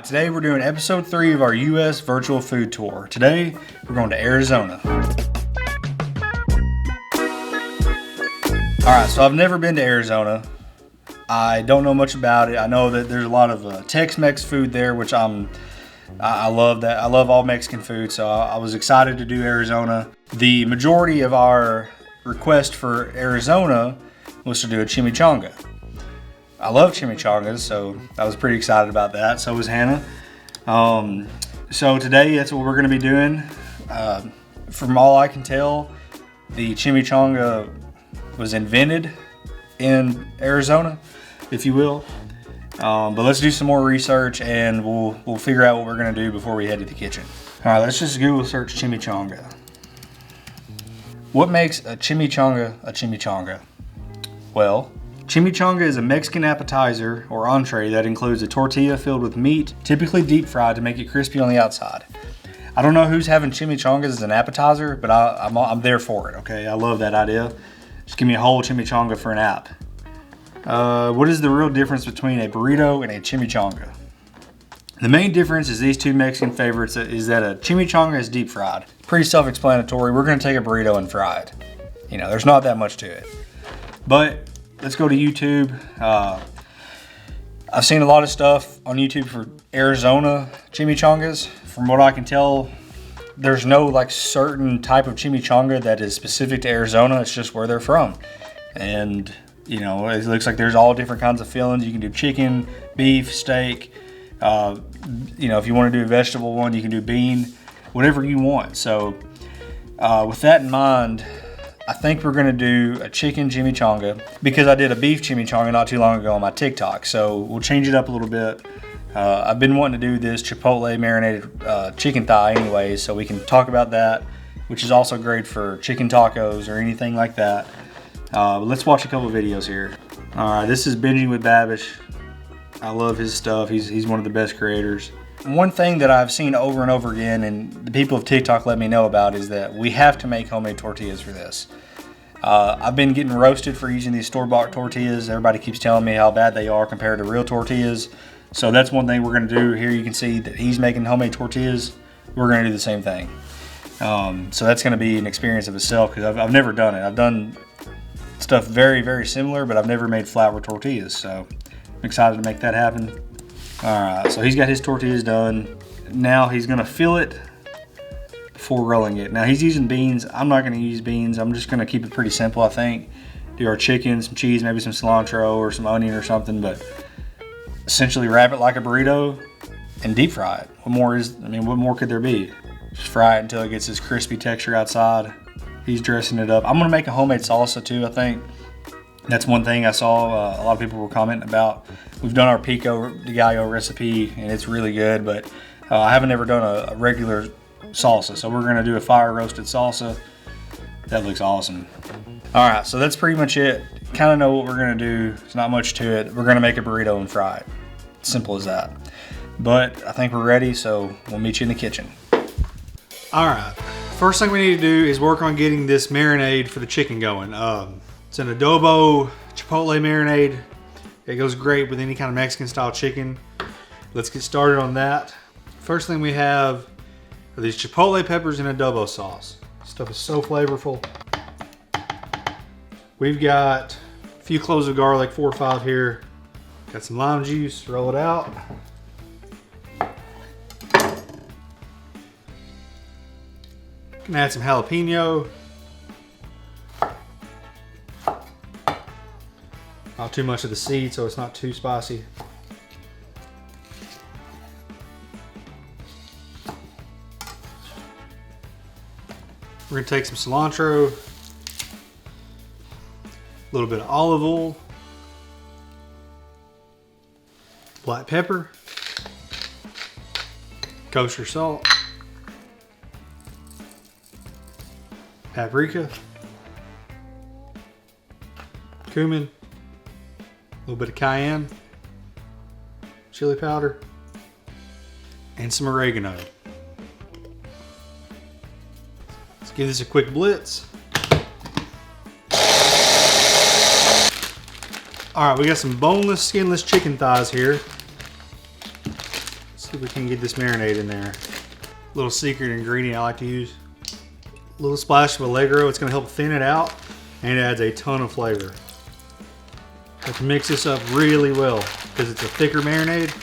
Today we're doing episode 3 of our U.S. virtual food tour. Today we're going to Arizona. Alright, so I've never been to Arizona. I don't know much about it. I know that there's a lot of Tex-Mex food there, which I love that. I love all Mexican food, so I was excited to do Arizona. The majority of our request for Arizona was to do a chimichanga. I love chimichangas, so I was pretty excited about that. So was Hannah. So today, that's what we're going to be doing. From all I can tell, the chimichanga was invented in Arizona, if you will. But let's do some more research, and we'll figure out what we're going to do before we head to the kitchen. All right, let's just Google search chimichanga. What makes a chimichanga a chimichanga? Well, chimichanga is a Mexican appetizer or entree that includes a tortilla filled with meat, typically deep fried to make it crispy on the outside. I don't know who's having chimichangas as an appetizer, but I'm there for it, okay? I love that idea. Just give me a whole chimichanga for an app. What is the real difference between a burrito and a chimichanga? The main difference is these two Mexican favorites is that a chimichanga is deep fried. Pretty self-explanatory. We're gonna take a burrito and fry it. You know, there's not that much to it. But let's go to YouTube. I've seen a lot of stuff on YouTube for Arizona chimichangas. From what I can tell, there's no like certain type of chimichanga that is specific to Arizona. It's just where they're from. And you know, it looks like there's all different kinds of fillings. You can do chicken, beef, steak. You know, if you want to do a vegetable one, you can do bean, whatever you want. So with that in mind, I think we're going to do a chicken chimichanga because I did a beef chimichanga not too long ago on my TikTok. So we'll change it up a little bit. I've been wanting to do this chipotle marinated chicken thigh anyway, so we can talk about that, which is also great for chicken tacos or anything like that. But let's watch a couple videos here. All right, this is Binging with Babish. I love his stuff. He's one of the best creators. One thing that I've seen over and over again, and the people of TikTok let me know about, is that we have to make homemade tortillas for this. I've been getting roasted for using these store-bought tortillas. Everybody keeps telling me how bad they are compared to real tortillas. So that's one thing we're going to do. Here you can see that he's making homemade tortillas. We're going to do the same thing. So that's going to be an experience of itself because I've never done it. I've done stuff very, very similar, but I've never made flour tortillas. So I'm excited to make that happen. All right, so he's got his tortillas done. Now he's going to fill it before rolling it. Now he's using beans. I'm not going to use beans. I'm just going to keep it pretty simple, I think. Do our chicken, some cheese, maybe some cilantro or some onion or something, but essentially wrap it like a burrito and deep fry it. What more could there be? Just fry it until it gets this crispy texture outside. He's dressing it up. I'm going to make a homemade salsa too, I think. That's one thing I saw a lot of people were commenting about. We've done our pico de gallo recipe and it's really good, but I haven't ever done a regular salsa. So we're gonna do a fire roasted salsa. That looks awesome. All right, so that's pretty much it. Kind of know what we're gonna do. It's not much to it. We're gonna make a burrito and fry it. Simple as that. But I think we're ready, so we'll meet you in the kitchen. All right, first thing we need to do is work on getting this marinade for the chicken going. It's an adobo chipotle marinade. It goes great with any kind of Mexican style chicken. Let's get started on that. First thing we have are these chipotle peppers in adobo sauce. This stuff is so flavorful. We've got a few cloves of garlic, 4 or 5 here. Got some lime juice, roll it out. Gonna add some jalapeno. Not too much of the seed, so it's not too spicy. We're gonna take some cilantro, a little bit of olive oil, black pepper, kosher salt, paprika, cumin, a little bit of cayenne, chili powder, and some oregano. Let's give this a quick blitz. All right, we got some boneless, skinless chicken thighs here. See if we can get this marinade in there. Little secret ingredient I like to use. A little splash of Allegro. It's going to help thin it out, and it adds a ton of flavor. Have to mix this up really well because it's a thicker marinade.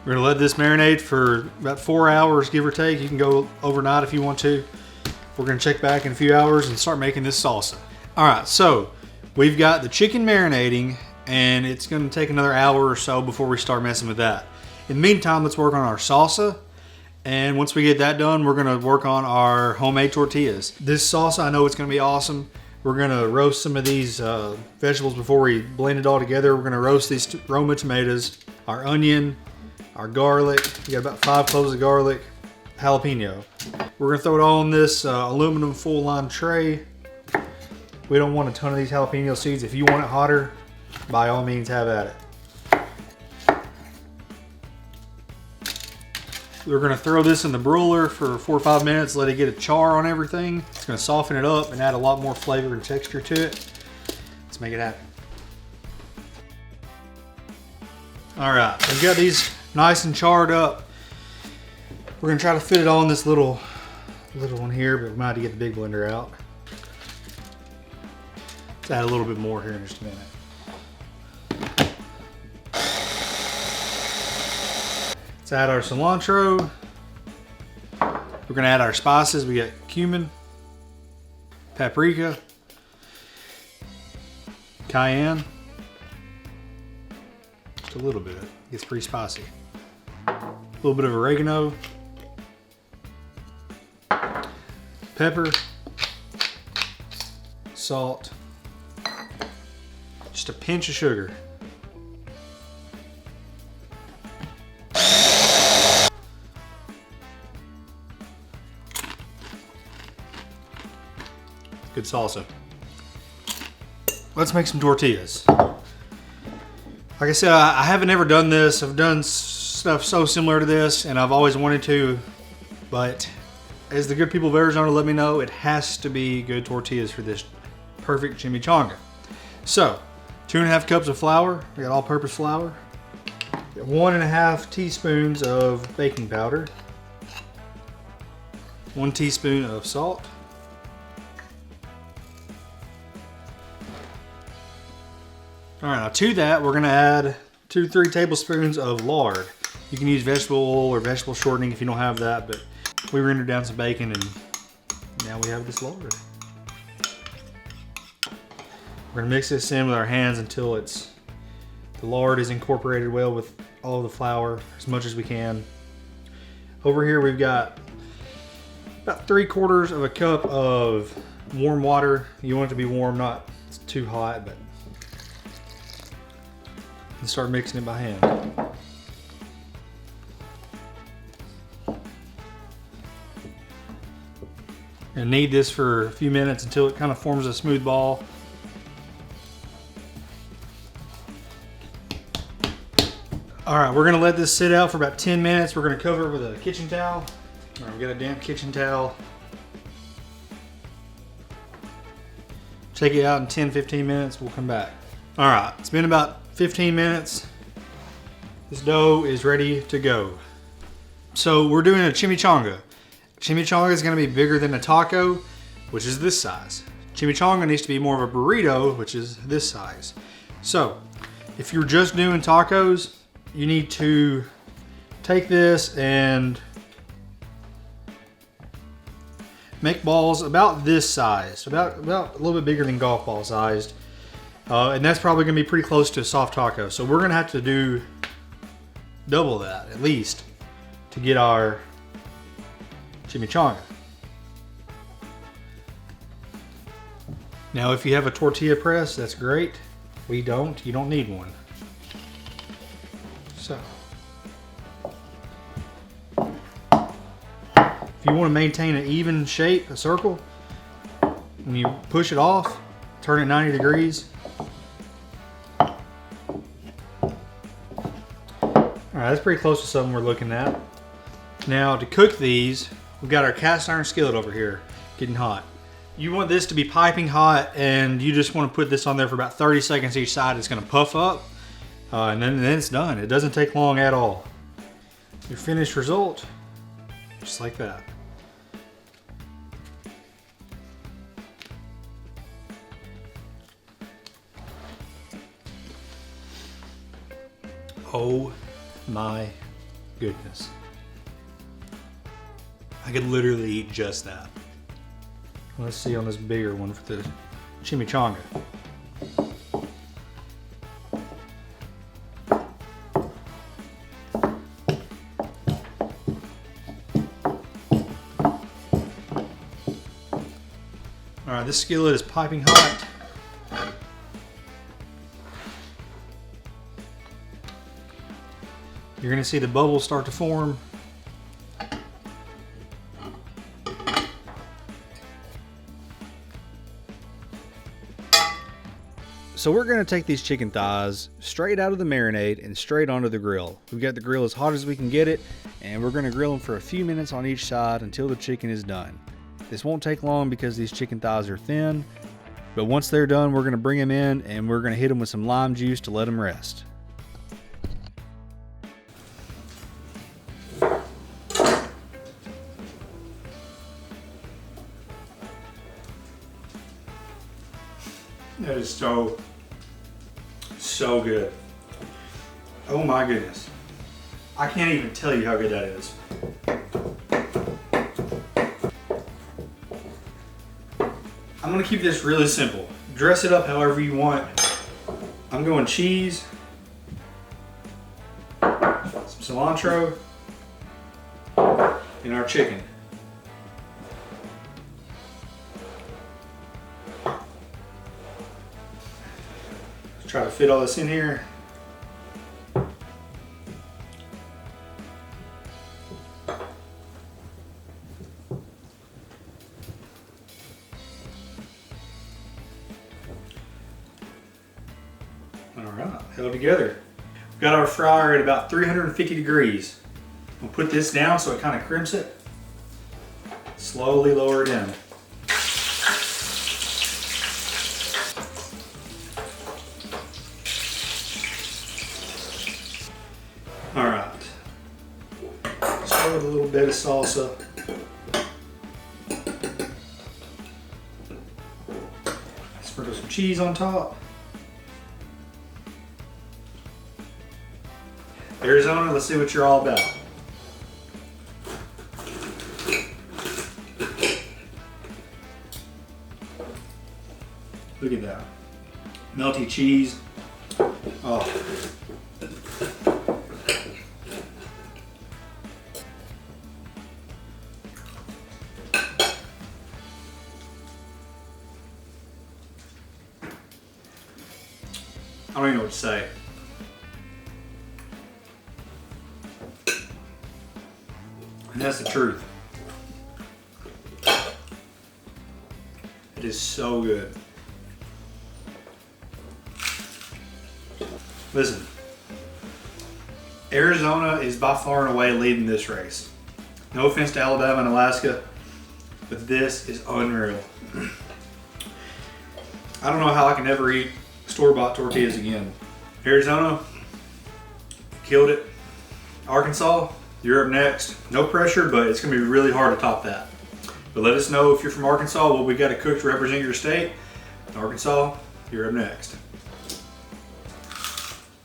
We're going to let this marinade for about 4 hours, give or take. You can go overnight if you want to. We're going to check back in a few hours and start making this salsa. All right, so we've got the chicken marinating, and it's going to take another hour or so before we start messing with that. In the meantime, let's work on our salsa. And once we get that done, we're going to work on our homemade tortillas. This salsa, I know it's going to be awesome. We're going to roast some of these vegetables before we blend it all together. We're going to roast these Roma tomatoes, our onion, our garlic. We got about 5 cloves of garlic, jalapeno. We're going to throw it all in this aluminum full line tray. We don't want a ton of these jalapeno seeds. If you want it hotter, by all means have at it. We're going to throw this in the broiler for 4 or 5 minutes, let it get a char on everything. It's going to soften it up and add a lot more flavor and texture to it. Let's make it happen. All right, we've got these nice and charred up. We're going to try to fit it all in this little one here, but we might have to get the big blender out. Let's add a little bit more here in just a minute. Let's add our cilantro. We're gonna add our spices. We got cumin, paprika, cayenne. Just a little bit. It gets pretty spicy. A little bit of oregano, pepper, salt, just a pinch of sugar. Good salsa. Let's make some tortillas. Like I said, I haven't ever done this. I've done stuff so similar to this, and I've always wanted to, but as the good people of Arizona let me know, it has to be good tortillas for this perfect chimichanga. So, 2.5 cups of flour. We got all-purpose flour. 1.5 teaspoons of baking powder. 1 teaspoon of salt. All right, now to that, we're gonna add 2-3 tablespoons of lard. You can use vegetable oil or vegetable shortening if you don't have that, but we rendered down some bacon and now we have this lard. We're gonna mix this in with our hands until the lard is incorporated well with all of the flour, as much as we can. Over here we've got about 3/4 of a cup of warm water. You want it to be warm, not too hot, but and start mixing it by hand. And knead this for a few minutes until it kind of forms a smooth ball. All right, we're gonna let this sit out for about 10 minutes. We're gonna cover it with a kitchen towel. All right, we got a damp kitchen towel. Take it out in 10-15 minutes, we'll come back. All right, it's been about 15 minutes. This dough is ready to go. So we're doing a chimichanga. Chimichanga is gonna be bigger than a taco, which is this size. Chimichanga needs to be more of a burrito, which is this size. So if you're just doing tacos, you need to take this and make balls about this size, about a little bit bigger than golf ball sized. And that's probably gonna be pretty close to a soft taco. So we're gonna have to do double that at least to get our chimichanga. Now if you have a tortilla press, that's great. We don't, you don't need one. So, if you want to maintain an even shape, a circle, when you push it off, turn it 90 degrees. Alright, that's pretty close to something we're looking at. Now to cook these, we've got our cast iron skillet over here, getting hot. You want this to be piping hot, and you just want to put this on there for about 30 seconds each side. It's going to puff up, and then it's done. It doesn't take long at all. your finished result, just like that. Oh my goodness. I could literally eat just that. Let's see on this bigger one for the chimichanga. All right, this skillet is piping hot. You're gonna see the bubbles start to form. So we're gonna take these chicken thighs straight out of the marinade and straight onto the grill. We've got the grill as hot as we can get it, and we're gonna grill them for a few minutes on each side until the chicken is done. This won't take long because these chicken thighs are thin, but once they're done, we're gonna bring them in and we're gonna hit them with some lime juice to let them rest. That is so good. Oh my goodness. I can't even tell you how good that is. I'm gonna keep this really simple. Dress it up however you want. I'm going cheese, some cilantro, and our chicken. Try to fit all this in here. All right, held together. We've got our fryer at about 350 degrees. We'll put this down so it kind of crimps it. Slowly lower it in. All right, start with a little bit of salsa. Sprinkle some cheese on top. Arizona, let's see what you're all about. Look at that. Melty cheese. Oh. I don't even know what to say. And that's the truth. It is so good. Listen, Arizona is by far and away leading this race. No offense to Alabama and Alaska, but this is unreal. I don't know how I can ever eat store-bought tortillas again. Arizona, killed it. Arkansas, you're up next. No pressure, but it's gonna be really hard to top that. But let us know if you're from Arkansas, what we got to cook to represent your state. Arkansas, you're up next.